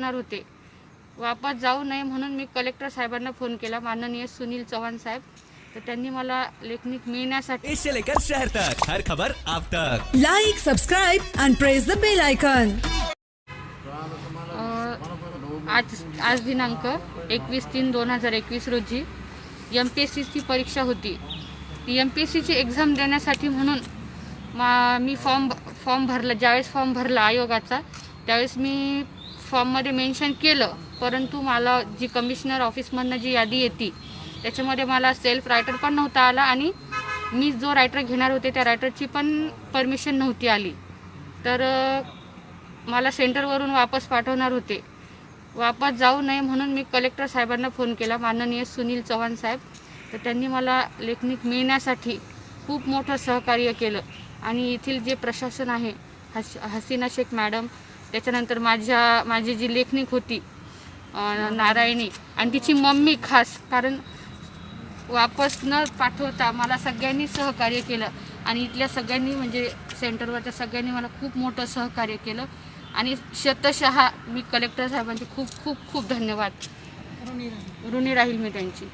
पाठवणार होते. वापस जाऊ नये म्हणून मी कलेक्टर साहेबांना फोन केला, माननीय सुनील चव्हाण साहेब. तर त्यांनी मला लेखनिक मिळण्यासाठी इससे लेकर शहर तक हर खबर आप तक Like, subscribe and press the bell icon. आज दिनांक 21/3/2021 रोजी MPSCची परीक्षा होती. ती MPSCची एक्झाम देण्यासाठी म्हणून मी फॉर्म भरला. ज्यावेळेस फॉर्म भरला आयोगाचा त्यावेळेस मी फॉर्ममध्ये मेन्शन केलं, परंतु मला जी कमिशनर ऑफिसमधनं जी यादी येते त्याच्यामध्ये मला सेल्फ रायटर पण नव्हता आला आणि मी जो रायटर घेणार होते त्या रायटरची पण परमिशन नव्हती आली. तर मला सेंटरवरून वापस पाठवणार होते. वापस जाऊ नये म्हणून मी कलेक्टर साहेबांना फोन केला, माननीय सुनील चव्हाण साहेब. तर त्यांनी मला लेखनिक मिळण्यासाठी खूप मोठं सहकार्य केलं. आणि येथील जे प्रशासन आहे, हसीना शेख मॅडम, त्याच्यानंतर माझी जी लेखनिक होती नारायणी आणि तिची मम्मी खास, कारण वापस न पाठवता मला सगळ्यांनी सहकार्य केलं. आणि इथल्या सगळ्यांनी म्हणजे सेंटरवरच्या सगळ्यांनी मला खूप मोठं सहकार्य केलं. आणि शतशः मी कलेक्टर साहेबांचे खूप खूप खूप धन्यवाद ऋणी राहील मी त्यांची.